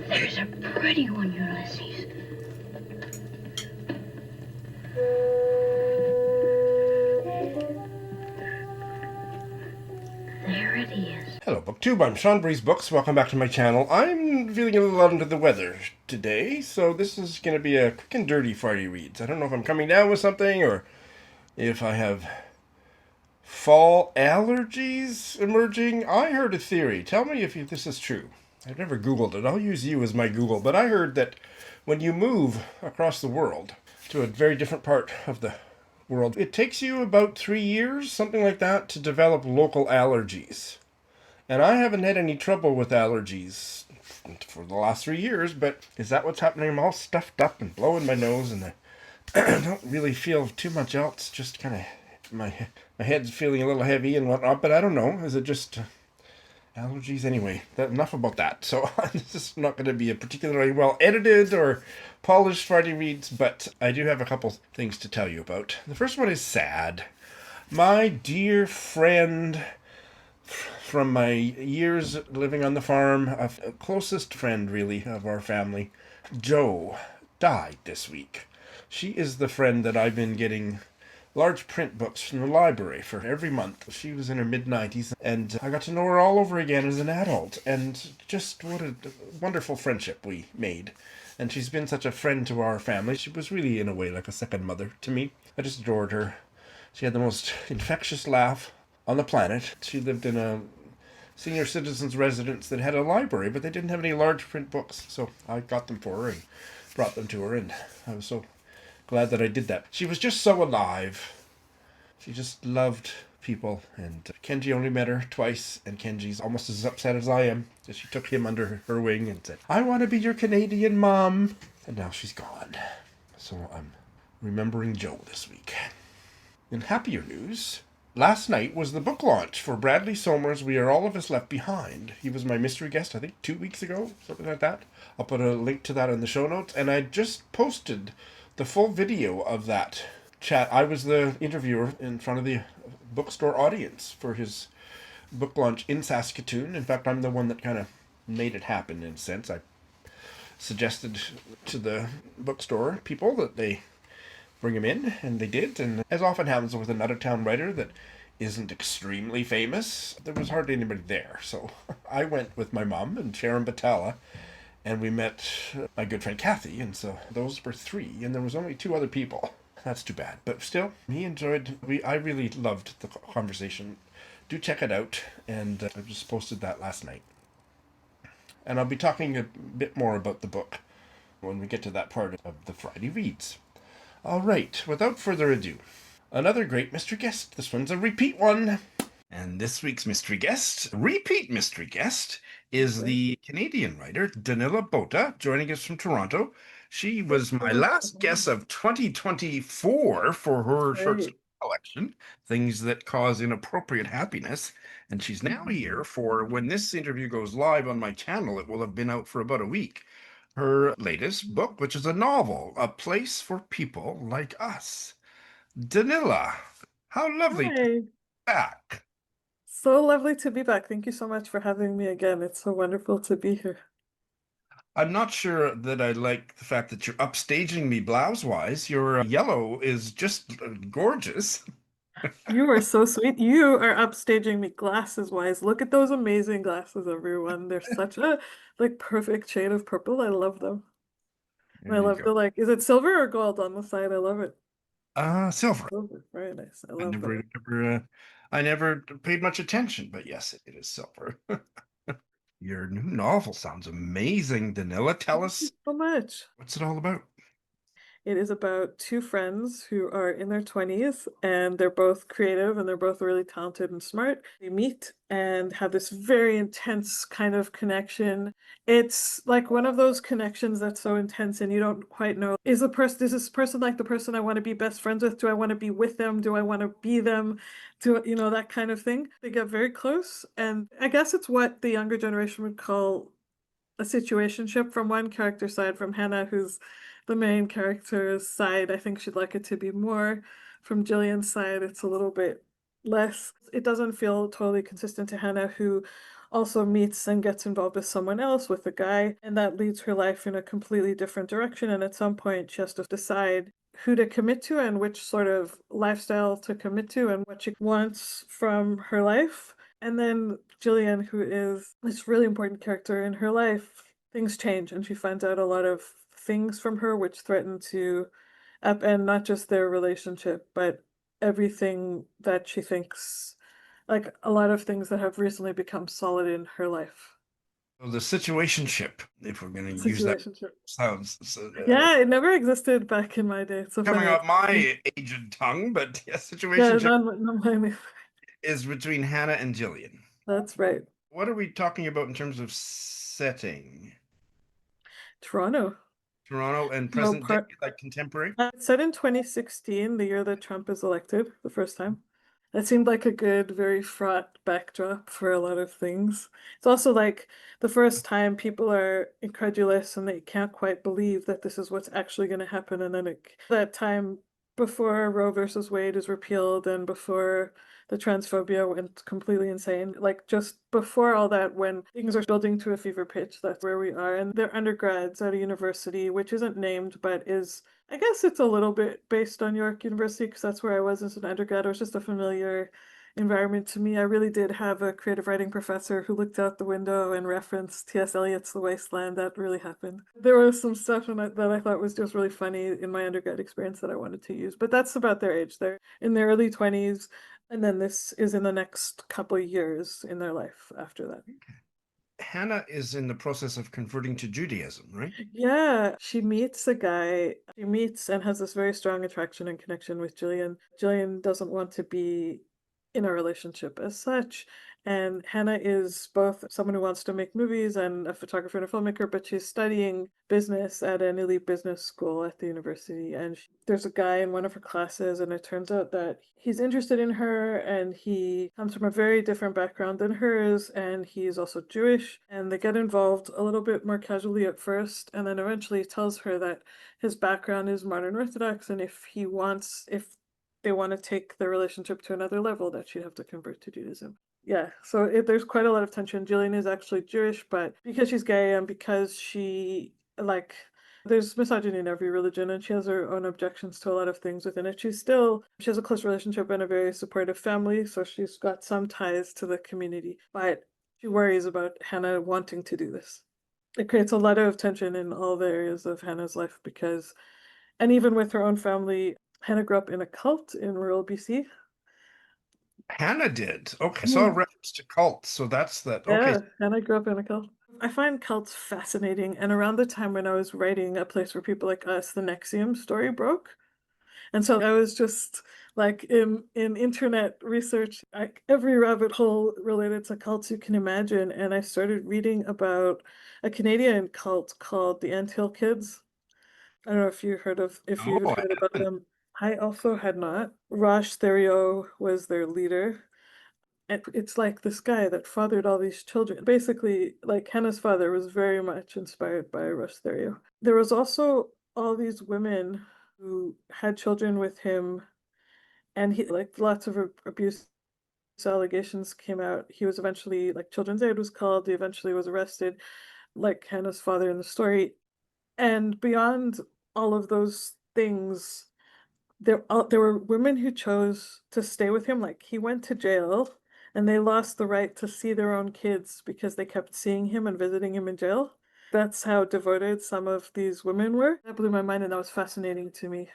There's a pretty one, Ulysses. There it is. Hello, BookTube. I'm Sean Breeze Books. Welcome back to my channel. I'm feeling a little under the weather today, so this is going to be a quick and dirty Friday reads. I don't know if I'm coming down with something or if I have fall allergies emerging. I heard a theory. Tell me if this is true. I've never Googled it. I'll use you as my Google. But I heard that when you move across the world to a very different part of the world, it takes you about 3 years, something like that, to develop local allergies. And I haven't had any trouble with allergies for the last 3 years, but is that what's happening? I'm all stuffed up and blowing my nose, and I don't really feel too much else. Just kind of my head's feeling a little heavy and whatnot, but I don't know. Is it just allergies? Anyway, enough about that. So this is not going to be a particularly well edited or polished Friday reads, but I do have a couple things to tell you about. The first one is sad. My dear friend from my years living on the farm, a closest friend really of our family, Jo, died this week. She is the friend that I've been getting large print books from the library for every month. She was in her mid-90s, and I got to know her all over again as an adult, and just what a wonderful friendship we made. And she's been such a friend to our family. She was really, in a way, like a second mother to me. I just adored her. She had the most infectious laugh on the planet. She lived in a senior citizens residence that had a library, but they didn't have any large print books, so I got them for her and brought them to her, and I was so glad that I did that. She was just so alive. She just loved people, and Kenji only met her twice, and Kenji's almost as upset as I am. So she took him under her wing and said, "I want to be your Canadian mom." And now she's gone. So I'm remembering Jo this week. In happier news, last night was the book launch for Bradley Somers' We Are All of Us Left Behind. He was my mystery guest, I think, 2 weeks ago, something like that. I'll put a link to that in the show notes. And I just posted the full video of that chat. I was the interviewer in front of the bookstore audience for his book launch in Saskatoon. In fact, I'm the one that kind of made it happen in a sense. I suggested to the bookstore people that they bring him in, and they did. And as often happens with an out-of-town writer that isn't extremely famous, there was hardly anybody there. So I went with my mom and Sharon Batala, and we met my good friend Kathy, and so those were 3, and there was only 2 other people. That's too bad, but still, he enjoyed. I really loved the conversation. Do check it out, and I just posted that last night. And I'll be talking a bit more about the book when we get to that part of the Friday reads. All right, without further ado, another great mystery guest. This one's a repeat one. And this week's repeat mystery guest, is the Canadian writer Danila Bota, joining us from Toronto. She was my last guest of 2024 for her short story collection, Things That Cause Inappropriate Happiness. And she's now here for, when this interview goes live on my channel, it will have been out for about a week, her latest book, which is a novel, A Place for People Like Us. Danila, how lovely to be Hi. back. So lovely to be back. Thank you so much for having me again. It's so wonderful to be here. I'm not sure that I like the fact that you're upstaging me blouse-wise. Your yellow is just gorgeous. You are so sweet. You are upstaging me glasses wise. Look at those amazing glasses, everyone. They're such a like perfect shade of purple. I love them. And I There you love go. the like, is it silver or gold on the side? I love it. Silver. Silver. Very nice. I I love them. never paid much attention, but yes, it is silver. Your new novel sounds amazing, Danila. Tell Thank you us, so much. what's it all about? It is about 2 friends who are in their 20s and they're both creative and they're both really talented and smart. They meet and have this very intense kind of connection. It's like one of those connections that's so intense and you don't quite know, is this person like the person I want to be best friends with? Do I want to be with them? Do I want to be them? That kind of thing. They get very close, and I guess it's what the younger generation would call a situationship from one character side, from Hannah, who's the main character's side. I think she'd like it to be more. From Jillian's side, it's a little bit less. It doesn't feel totally consistent to Hannah, who also meets and gets involved with someone else, with a guy, and that leads her life in a completely different direction. And at some point, she has to decide who to commit to and which sort of lifestyle to commit to and what she wants from her life. And then Jillian, who is this really important character in her life, things change and she finds out a lot of things from her which threaten to upend not just their relationship, but everything that she thinks, like a lot of things that have recently become solid in her life. So the situationship, if we're going to use that, Situationship. sounds so, Yeah, it never existed back in my day. It's so coming funny. off my aged tongue, but yeah, Yeah, situationship none mine. is between Hannah and Jillian. That's right. What are we talking about in terms of setting? Toronto. Toronto and No present day, part. like contemporary? It's set in 2016, the year that Trump is elected the first time. That seemed like a good, very fraught backdrop for a lot of things. It's also like the first time people are incredulous and they can't quite believe that this is what's actually going to happen. And then that time before Roe versus Wade is repealed and before the transphobia went completely insane, like just before all that, when things are building to a fever pitch, that's where we are. And they're undergrads at a university, which isn't named, but is I guess it's a little bit based on York University because that's where I was as an undergrad. It was just a familiar environment to me. I really did have a creative writing professor who looked out the window and referenced T.S. Eliot's The Wasteland. That really happened. There was some stuff that I thought was just really funny in my undergrad experience that I wanted to use, but that's about their age. They're in their early 20s, and then this is in the next couple of years in their life after that. Hannah is in the process of converting to Judaism, right? Yeah, she meets a guy. She meets and has this very strong attraction and connection with Jillian. Jillian doesn't want to be in a relationship as such. And Hannah is both someone who wants to make movies and a photographer and a filmmaker, but she's studying business at an elite business school at the university. And there's a guy in one of her classes, and it turns out that he's interested in her and he comes from a very different background than hers, and he's also Jewish. And they get involved a little bit more casually at first, and then eventually tells her that his background is modern Orthodox, and if they want to take their relationship to another level, that she'd have to convert to Judaism. Yeah, so there's quite a lot of tension. Jillian is actually Jewish, but because she's gay and because there's misogyny in every religion, and she has her own objections to a lot of things within it. She has a close relationship and a very supportive family, so she's got some ties to the community, but she worries about Hannah wanting to do this. It creates a lot of tension in all the areas of Hannah's life and even with her own family, Hannah grew up in a cult in rural BC. Hannah did. Okay, I saw a Mm. reference to cults, so that's that. Okay, Yeah, Hannah grew up in a cult. I find cults fascinating, and around the time when I was writing A Place for People Like Us, the Nexium story broke. And so I was just like in internet research, like every rabbit hole related to cults you can imagine, and I started reading about a Canadian cult called the Anthill Kids. I don't know if you no, had I heard about haven't. them. I also had not. Rosh Therio was their leader. And it's like this guy that fathered all these children. Basically, like Hannah's father was very much inspired by Rosh Therio. There was also all these women who had children with him, and he like lots of abuse allegations came out. He was eventually like Children's Aid was called. He eventually was arrested, like Hannah's father in the story. And beyond all of those things, there were women who chose to stay with him. Like he went to jail and they lost the right to see their own kids because they kept seeing him and visiting him in jail. That's how devoted some of these women were. That blew my mind and that was fascinating to me.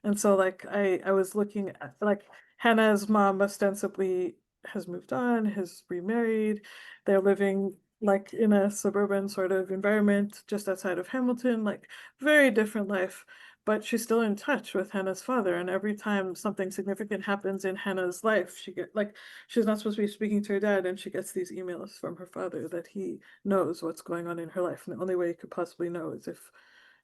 And so like I was looking at like Hannah's mom ostensibly has moved on, has remarried. They're living like in a suburban sort of environment just outside of Hamilton, like very different life. But she's still in touch with Hannah's father, and every time something significant happens in Hannah's life, she's not supposed to be speaking to her dad, and she gets these emails from her father that he knows what's going on in her life. And the only way he could possibly know is if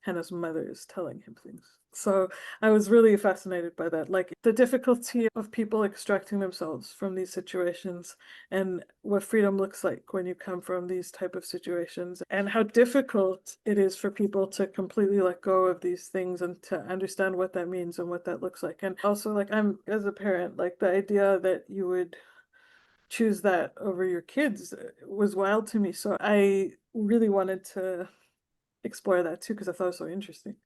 Hannah's mother is telling him things. So I was really fascinated by that, like the difficulty of people extracting themselves from these situations and what freedom looks like when you come from these type of situations and how difficult it is for people to completely let go of these things and to understand what that means and what that looks like. And also like I'm as a parent, like the idea that you would choose that over your kids was wild to me. So I really wanted to explore that too because I thought it was so interesting.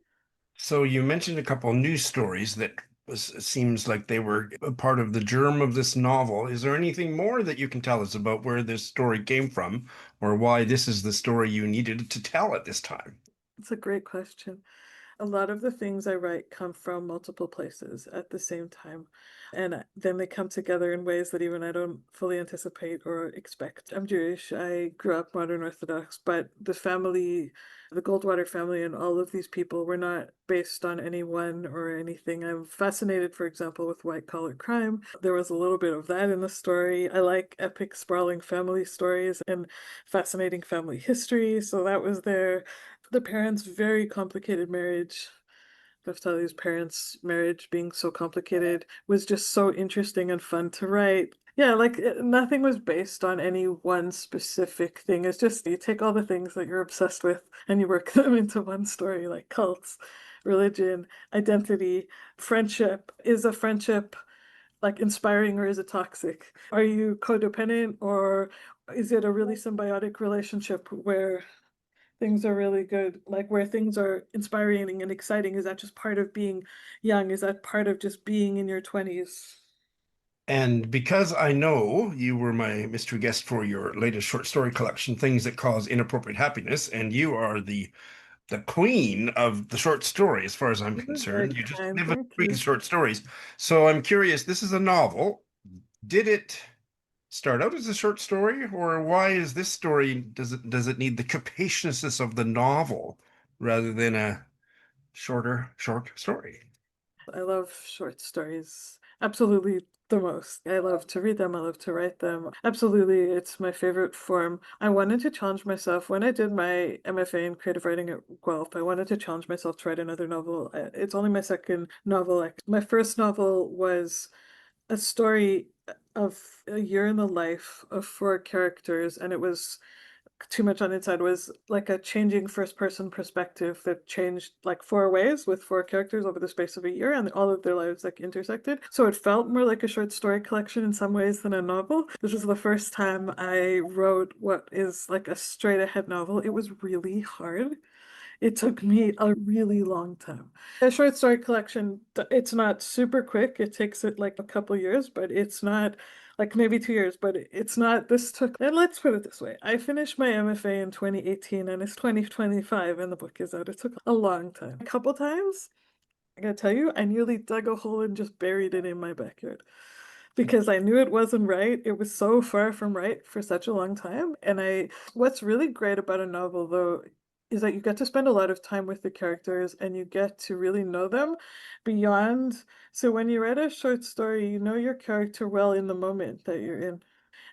So you mentioned a couple news stories that seems like they were a part of the germ of this novel. Is there anything more that you can tell us about where this story came from, or why this is the story you needed to tell at this time? It's a great question. A lot of the things I write come from multiple places at the same time. And then they come together in ways that even I don't fully anticipate or expect. I'm Jewish. I grew up modern Orthodox, but the family, the Goldwater family, and all of these people were not based on anyone or anything. I'm fascinated, for example, with white collar crime. There was a little bit of that in the story. I like epic, sprawling family stories and fascinating family history. So that was there. The parents' very complicated marriage. Naftali's parents' marriage being so complicated was just so interesting and fun to write. Yeah, like nothing was based on any one specific thing. It's just you take all the things that you're obsessed with and you work them into one story, like cults, religion, identity, friendship. Is a friendship like inspiring or is it toxic? Are you codependent or is it a really symbiotic relationship where things are really good, like where things are inspiring and exciting? Is that just part of being young? Is that part of just being in your 20s? And because I know you were my mystery guest for your latest short story collection, Things That Cause Inappropriate Happiness, and you are the queen of the short story, as far as I'm This is very concerned. You just kind, live and thank breathe you. short stories. So I'm curious, this is a novel. Did it start out as a short story, or why is this story, does it need the capaciousness of the novel rather than a short story? I love short stories. Absolutely the most. I love to read them. I love to write them. Absolutely, it's my favorite form. I wanted to challenge myself when I did my MFA in creative writing at Guelph. I wanted to challenge myself to write another novel. It's only my second novel. My first novel was a story of a year in the life of four characters, and it was too much on inside was like a changing first person perspective that changed like four ways with four characters over the space of a year and all of their lives like intersected. So it felt more like a short story collection in some ways than a novel. This was the first time I wrote what is like a straight ahead novel. It was really hard. It took me a really long time. A short story collection, it's not super quick. It takes it like a couple years, but it's not like maybe 2 years, but it's not. This took, and let's put it this way. I finished my MFA in 2018 and it's 2025 and the book is out. It took a long time. A couple times, I gotta tell you, I nearly dug a hole and just buried it in my backyard because I knew it wasn't right. It was so far from right for such a long time. What's really great about a novel though is that you get to spend a lot of time with the characters and you get to really know them beyond. So when you read a short story, you know your character well in the moment that you're in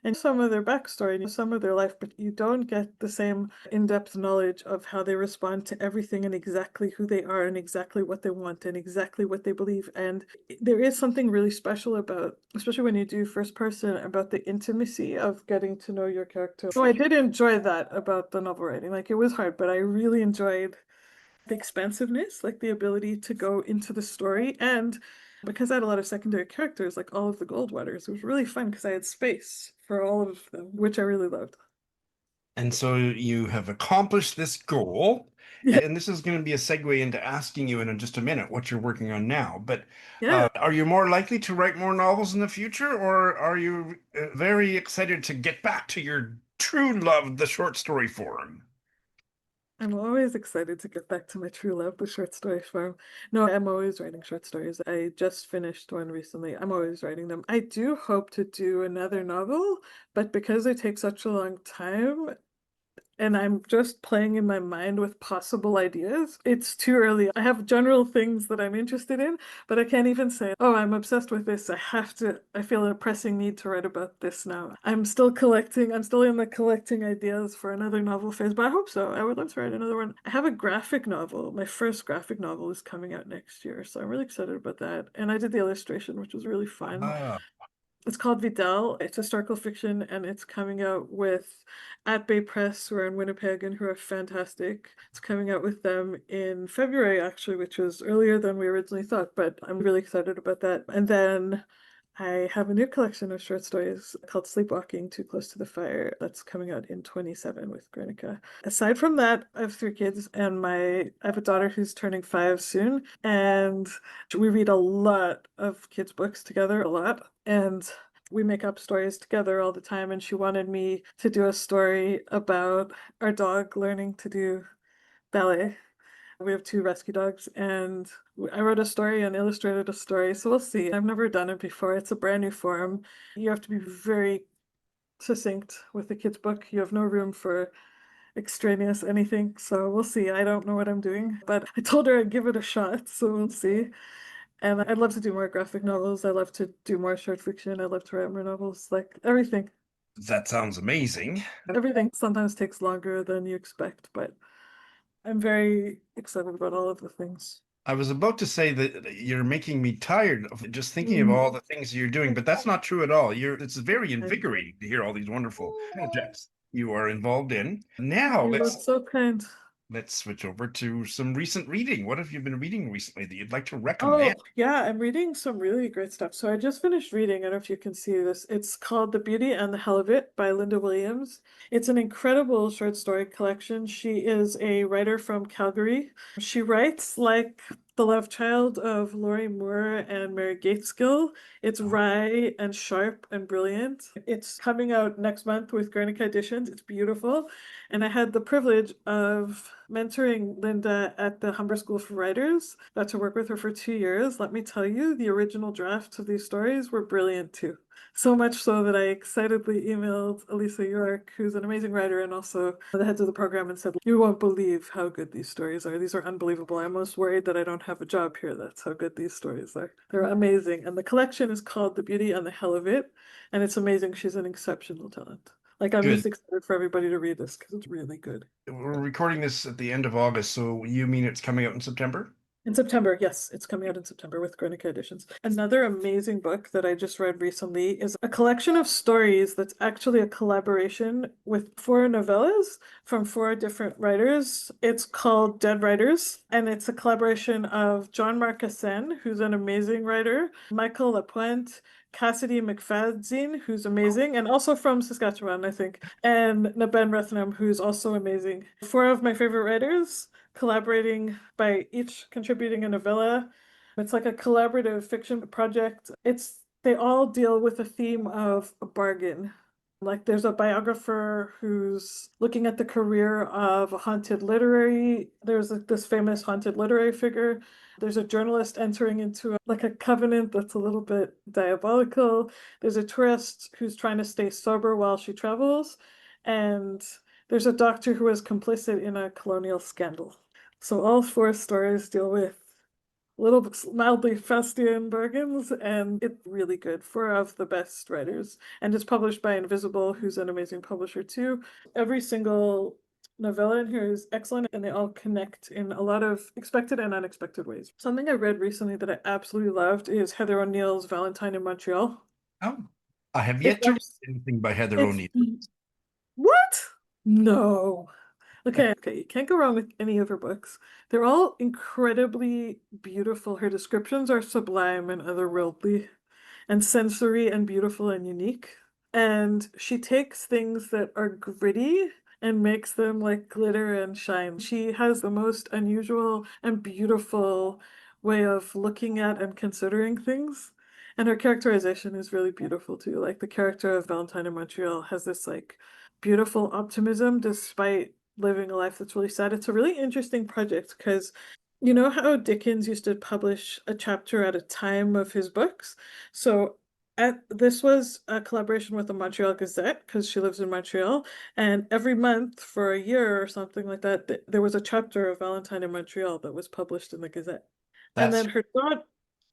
and some of their backstory and some of their life, but you don't get the same in-depth knowledge of how they respond to everything and exactly who they are and exactly what they want and exactly what they believe. And there is something really special about, especially when you do first person, about the intimacy of getting to know your character. So I did enjoy that about the novel writing. Like it was hard, but I really enjoyed the expansiveness, like the ability to go into the story. And because I had a lot of secondary characters, like all of the Goldwaters, it was really fun because I had space for all of them, which I really loved. And so you have accomplished this goal. Yeah. And this is going to be a segue into asking you in just a minute what you're working on now. But Yeah. are you more likely to write more novels in the future, or are you very excited to get back to your true love, the short story form? I'm always excited to get back to my true love, the short story form. No, I'm always writing short stories. I just finished one recently. I'm always writing them. I do hope to do another novel, but because they take such a long time, and I'm just playing in my mind with possible ideas. It's too early. I have general things that I'm interested in, but I can't even say, oh, I'm obsessed with this. I feel a pressing need to write about this now. I'm still in the collecting ideas for another novel phase, but I hope so. I would love to write another one. I have a graphic novel. My first graphic novel is coming out next year, so I'm really excited about that. And I did the illustration, which was really fun. Ah, It's called Vidal. It's historical fiction and it's coming out with At Bay Press, who are in Winnipeg and who are fantastic. It's coming out with them in February, actually, which was earlier than we originally thought, but I'm really excited about that. And then I have a new collection of short stories called Sleepwalking Too Close to the Fire that's coming out in 27 with Guernica. Aside from that, I have three kids and I have a daughter who's turning 5 soon, and we read a lot of kids' books together, a lot. And we make up stories together all the time, and she wanted me to do a story about our dog learning to do ballet. We have two rescue dogs, and I wrote a story and illustrated a story, so we'll see. I've never done it before. It's a brand new form. You have to be very succinct with the kids' book. You have no room for extraneous anything, so we'll see. I don't know what I'm doing, but I told her I'd give it a shot, so we'll see. And I'd love to do more graphic novels. I love to do more short fiction. I love to write more novels, like everything. That sounds amazing. Everything sometimes takes longer than you expect, but I'm very excited about all of the things. I was about to say that you're making me tired of just thinking of Mm. all the things you're doing, but that's not true at all. It's very invigorating to hear all these wonderful projects you are involved in. Now You look so kind. let's switch over to some recent reading. What have you been reading recently that you'd like to Oh, recommend? yeah, I'm reading some really great stuff. So I just finished reading, I don't know if you can see this. It's called The Beauty and the Hell of It by Lynda Williams. It's an incredible short story collection. She is a writer from Calgary. She writes like the love child of Laurie Moore and Mary Gateskill. It's wry and sharp and brilliant. It's coming out next month with Guernica Editions. It's beautiful. And I had the privilege of mentoring Lynda at the Humber School for Writers. Got to work with her for 2 years. Let me tell you, the original drafts of these stories were brilliant too. So much so that I excitedly emailed Elisa York, who's an amazing writer and also the heads of the program, and said, "You won't believe how good these stories are. These are unbelievable. I'm almost worried that I don't have a job here. That's how good these stories are. They're amazing." And the collection is called The Beauty and the Hell of It. And it's amazing. She's an exceptional talent. Like, I'm Good. just excited for everybody to read this because it's really good. We're recording this at the end of August, so you mean it's coming out in September? In September, yes, it's coming out in September with Guernica Editions. Another amazing book that I just read recently is a collection of stories that's actually a collaboration with 4 novellas from 4 different writers. It's called Dead Writers, and it's a collaboration of John-Marc Ah-Sen, who's an amazing writer, Michael LaPointe, Cassidy McFadzean, who's amazing, and also from Saskatchewan, I think, and Naben Ruthnum, who's also amazing. 4 of my favorite writers collaborating by each contributing a novella. It's like a collaborative fiction project. They all deal with a theme of a bargain. Like there's a biographer who's looking at the career of a haunted literary. There's this famous haunted literary figure. There's a journalist entering into like a covenant that's a little bit diabolical. There's a tourist who's trying to stay sober while she travels. And there's a doctor who is complicit in a colonial scandal. So all 4 stories deal with little mildly Faustian bargains, and it's really good. 4 of the best writers, and it's published by Invisible, who's an amazing publisher too. Every single novella in here is excellent, and they all connect in a lot of expected and unexpected ways. Something I read recently that I absolutely loved is Heather O'Neill's Valentine in Montreal. Oh, I have It's yet to read anything by Heather it's O'Neill. what? No. Okay, you can't go wrong with any of her books. They're all incredibly beautiful. Her descriptions are sublime and otherworldly, and sensory and beautiful and unique. And she takes things that are gritty and makes them like glitter and shine. She has the most unusual and beautiful way of looking at and considering things. And her characterization is really beautiful too. Like the character of Valentine in Montreal has this like beautiful optimism despite living a life that's really sad. It's a really interesting project because you know how Dickens used to publish a chapter at a time of his books? So this was a collaboration with the Montreal Gazette because she lives in Montreal, and every month for a year or something like that, there was a chapter of Valentine in Montreal that was published in the Gazette. And That's then her daughter,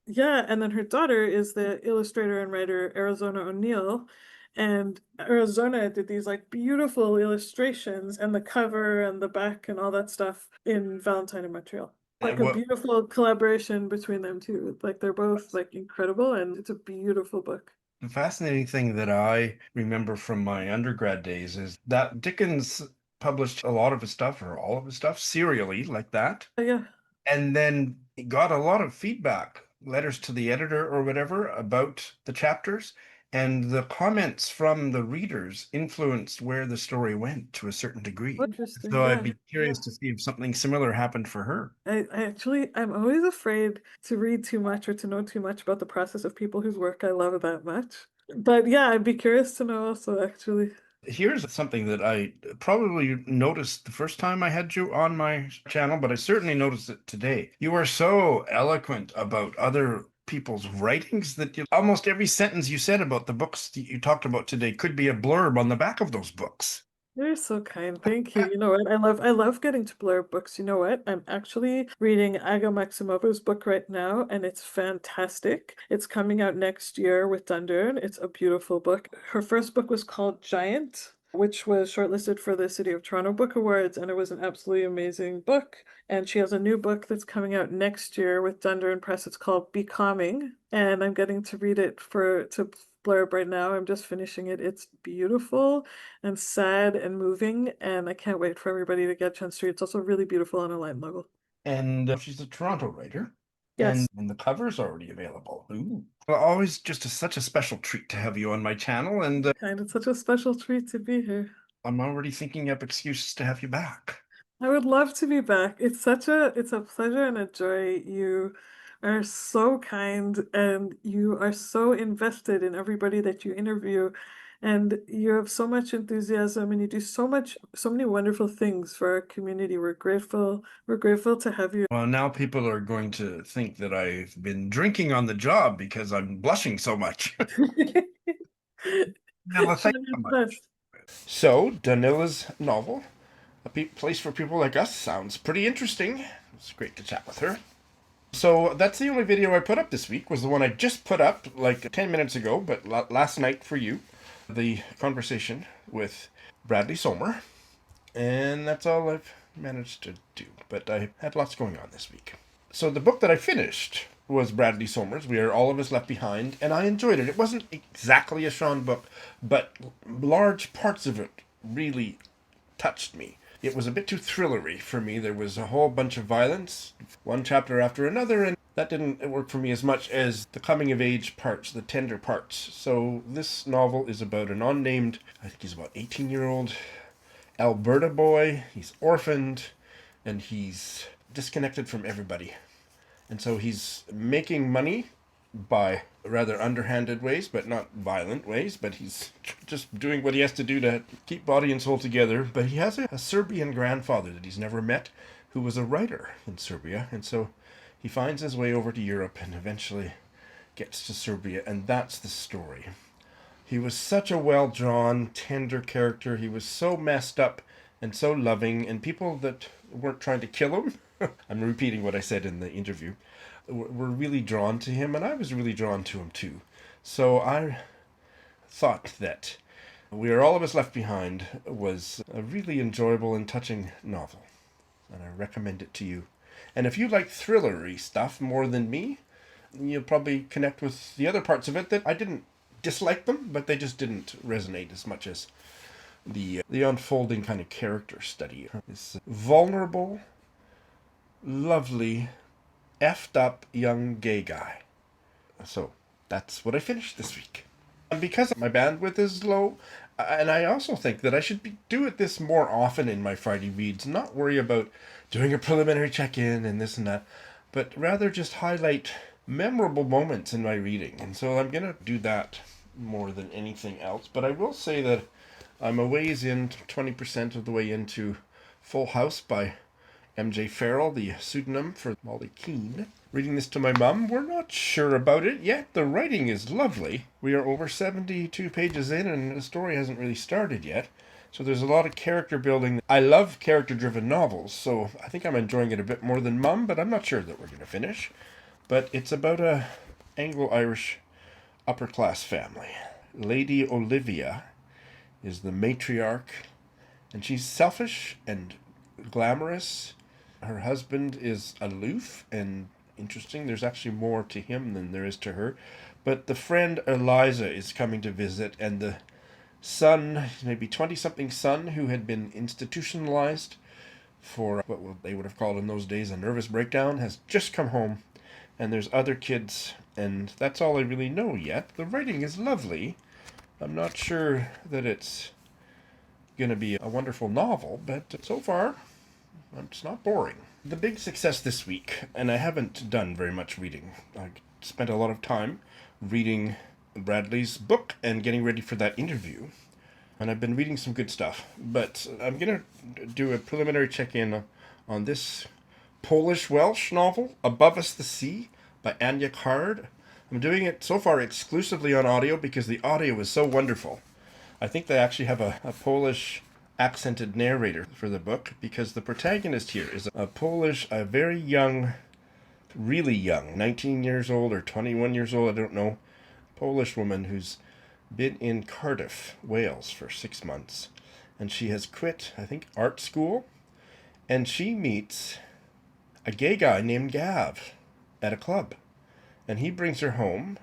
yeah, and then her daughter is the illustrator and writer Arizona O'Neill. And Arizona did these like beautiful illustrations and the cover and the back and all that stuff in Valentine in Montreal. Like a what beautiful collaboration between them two. Like they're both like incredible and it's a beautiful book. the fascinating thing that I remember from my undergrad days is that Dickens published a lot of his stuff or all of his stuff serially like that, Yeah. and then he got a lot of feedback letters to the editor or whatever about the chapters, and the comments from the readers influenced where the story went to a certain degree. Interesting. So I'd Yeah. be curious to see if something similar happened for her. I'm always afraid to read too much or to know too much about the process of people whose work I love that much. But yeah, I'd be curious to know also, actually. Here's something that I probably noticed the first time I had you on my channel, but I certainly noticed it today. You are so eloquent about other people's writings that almost every sentence you said about the books that you talked about today could be a blurb on the back of those books. You're so kind. Thank you. You know what? I love getting to blurb books. You know what? I'm actually reading Aga Maksimowska's book right now, and it's fantastic. It's coming out next year with Dundurn. It's a beautiful book. Her first book was called Giant, which was shortlisted for the City of Toronto Book Awards, and it was an absolutely amazing book. And she has a new book that's coming out next year with Dundurn Press. It's called Becalming, and I'm getting to read it for to blurb right now. I'm just finishing it. It's beautiful and sad and moving, and I can't wait for everybody to get a chance to read. It's also really beautiful on a light level. And she's a Toronto writer. Yes. And the cover's already available. Ooh. Well, always just such a special treat to have you on my channel, and And it's such a special treat to be here. I'm already thinking up excuses to have you back. I would love to be back. It's a pleasure and a joy. You are so kind and you are so invested in everybody that you interview. And you have so much enthusiasm and you do so many wonderful things for our community. We're grateful. We're grateful to have you. Well, now people are going to think that I've been drinking on the job because I'm blushing so much. Yeah, well, thank you so much. Best. So, Danila's novel, A Place for People Like Us, sounds pretty interesting. It's great to chat with her. So that's the only video I put up this week, was the one I just put up like 10 minutes ago, but last night for you. The conversation with Bradley Sommer. And that's all I've managed to do. But I had lots going on this week. So the book that I finished was Bradley Sommer's We Are All of Us Left Behind, and I enjoyed it. It wasn't exactly a Sean book, but large parts of it really touched me. It was a bit too thrillery for me. There was a whole bunch of violence, one chapter after another, and that didn't work for me as much as the coming of age parts, the tender parts. So this novel is about an unnamed, I think he's about 18-year-old Alberta boy. He's orphaned and he's disconnected from everybody. And so he's making money by rather underhanded ways, but not violent ways, but he's just doing what he has to do to keep body and soul together. But he has a Serbian grandfather that he's never met who was a writer in Serbia, and so he finds his way over to Europe and eventually gets to Serbia, and that's the story. He was such a well-drawn, tender character. He was so messed up and so loving, and people that weren't trying to kill him, I'm repeating what I said in the interview, were really drawn to him, and I was really drawn to him too. So I thought that We Are All of Us Left Behind was a really enjoyable and touching novel, and I recommend it to you. And if you like thrillery stuff more than me, you'll probably connect with the other parts of it that I didn't dislike them, but they just didn't resonate as much as the unfolding kind of character study. This vulnerable, lovely, effed up young gay guy. So that's what I finished this week. And because my bandwidth is low, and I also think that I should do this more often in my Friday reads, not worry about doing a preliminary check-in and this and that, but rather just highlight memorable moments in my reading. And so I'm going to do that more than anything else. But I will say that I'm a ways in, 20% of the way into Full House by MJ Farrell, the pseudonym for Molly Keane. Reading this to my mum, we're not sure about it yet. The writing is lovely. We are over 72 pages in and the story hasn't really started yet. So there's a lot of character building. I love character-driven novels, so I think I'm enjoying it a bit more than Mum, but I'm not sure that we're going to finish. But it's about a Anglo-Irish upper-class family. Lady Olivia is the matriarch, and she's selfish and glamorous. Her husband is aloof and interesting. There's actually more to him than there is to her. But the friend Eliza is coming to visit, and the son, maybe 20-something son, who had been institutionalized for what they would have called in those days a nervous breakdown, has just come home and there's other kids, and that's all I really know yet. The writing is lovely. I'm not sure that it's going to be a wonderful novel, but so far, it's not boring. The big success this week, and I haven't done very much reading. I spent a lot of time reading Bradley's book and getting ready for that interview. And I've been reading some good stuff. But I'm going to do a preliminary check-in on this Polish-Welsh novel, Above Us the Sea, by Ania. I'm doing it so far exclusively on audio because the audio is so wonderful. I think they actually have a Polish accented narrator for the book because the protagonist here is a Polish, a very young, really young, 19 years old or 21 years old, I don't know, Polish woman who's been in Cardiff, Wales for 6 months. And she has quit, I think, art school. And she meets a gay guy named Gav at a club. And he brings her home.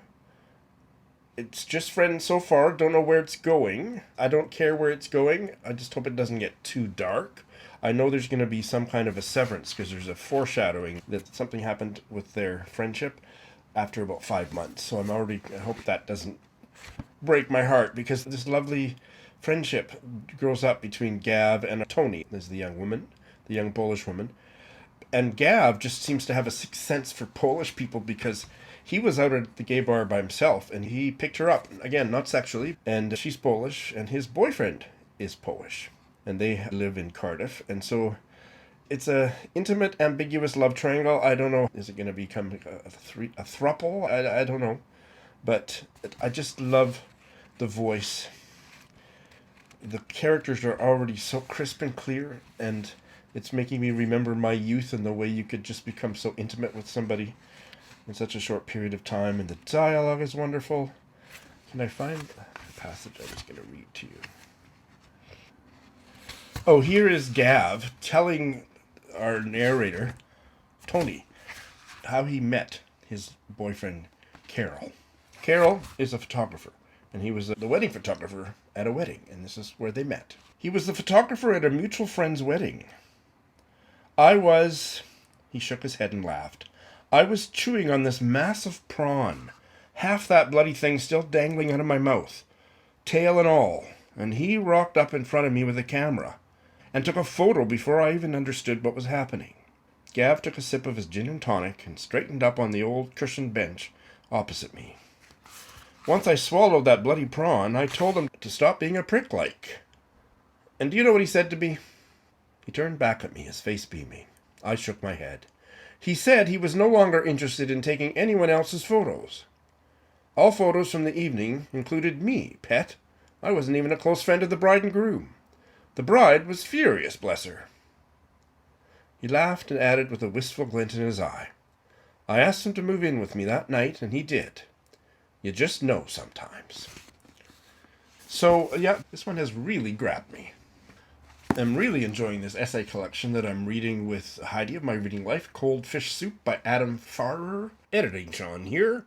It's just friends so far. Don't know where it's going. I don't care where it's going. I just hope it doesn't get too dark. I know there's going to be some kind of a severance because there's a foreshadowing that something happened with their friendship after about 5 months. So I hope that doesn't break my heart because this lovely friendship grows up between Gav and Tony. There's the young woman, the young Polish woman. And Gav just seems to have a sixth sense for Polish people because he was out at the gay bar by himself and he picked her up. Again, not sexually. And she's Polish and his boyfriend is Polish. And they live in Cardiff. And so it's a intimate, ambiguous love triangle. I don't know. Is it going to become a throuple? I don't know. But I just love the voice. The characters are already so crisp and clear, and it's making me remember my youth and the way you could just become so intimate with somebody in such a short period of time. And the dialogue is wonderful. Can I find the passage I was going to read to you? Oh, here is Gav telling our narrator, Tony, how he met his boyfriend, Carol. Carol is a photographer, and he was the wedding photographer at a wedding, and this is where they met. He was the photographer at a mutual friend's wedding. He shook his head and laughed. I was chewing on this massive prawn, half that bloody thing still dangling out of my mouth, tail and all, and he rocked up in front of me with a camera, and took a photo before I even understood what was happening. Gav took a sip of his gin and tonic and straightened up on the old cushioned bench opposite me. Once I swallowed that bloody prawn, I told him to stop being a prick-like. And do you know what he said to me? He turned back at me, his face beaming. I shook my head. He said he was no longer interested in taking anyone else's photos. All photos from the evening included me, pet. I wasn't even a close friend of the bride and groom. The bride was furious, bless her. He laughed and added with a wistful glint in his eye. I asked him to move in with me that night, and he did. You just know sometimes. So, yeah, this one has really grabbed me. I'm really enjoying this essay collection that I'm reading with Heidi of My Reading Life, Cold Fish Soup by Adam Farrell. Editing Sean here.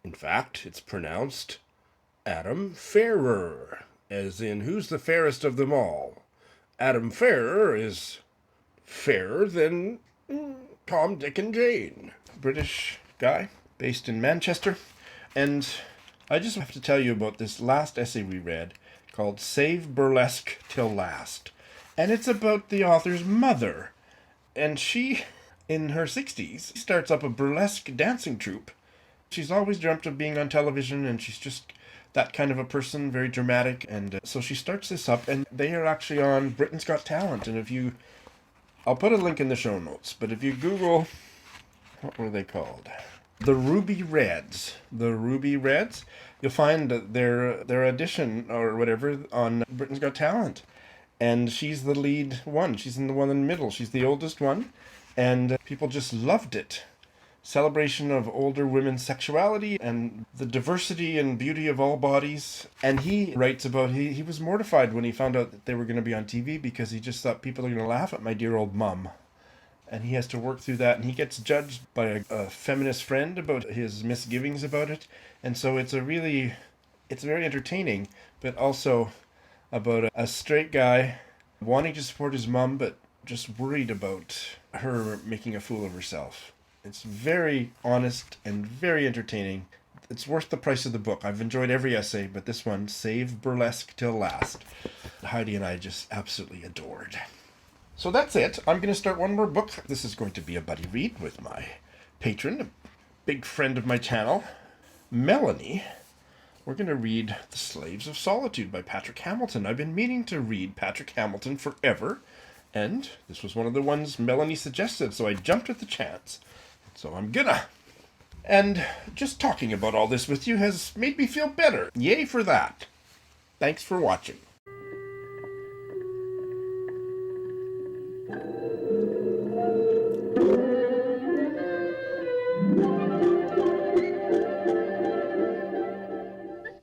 In fact, it's pronounced Adam Fairer, as in who's the fairest of them all. Adam Fairer is fairer than Tom, Dick, and Jane. British guy based in Manchester. And I just have to tell you about this last essay we read called Save Burlesque Till Last. And it's about the author's mother. And she, in her 60s, starts up a burlesque dancing troupe. She's always dreamt of being on television, and she's just that kind of a person, very dramatic. And so she starts this up, and they are actually on Britain's Got Talent. And I'll put a link in the show notes, but if you Google, what were they called? The Ruby Reds. You'll find their audition or whatever on Britain's Got Talent. And she's the lead one. She's in the one in the middle. She's the oldest one. And people just loved it. Celebration of older women's sexuality and the diversity and beauty of all bodies. And he writes about, he was mortified when he found out that they were going to be on TV because he just thought people are going to laugh at my dear old mum. And he has to work through that, and he gets judged by a feminist friend about his misgivings about it. And so it's very entertaining, but also about a straight guy wanting to support his mum, but just worried about her making a fool of herself. It's very honest and very entertaining. It's worth the price of the book. I've enjoyed every essay, but this one, Save Burlesque Till Last, Heidi and I just absolutely adored. So that's it. I'm going to start one more book. This is going to be a buddy read with my patron, a big friend of my channel, Melanie. We're going to read The Slaves of Solitude by Patrick Hamilton. I've been meaning to read Patrick Hamilton forever, and this was one of the ones Melanie suggested, so I jumped at the chance. So I'm gonna. And just talking about all this with you has made me feel better. Yay for that. Thanks for watching.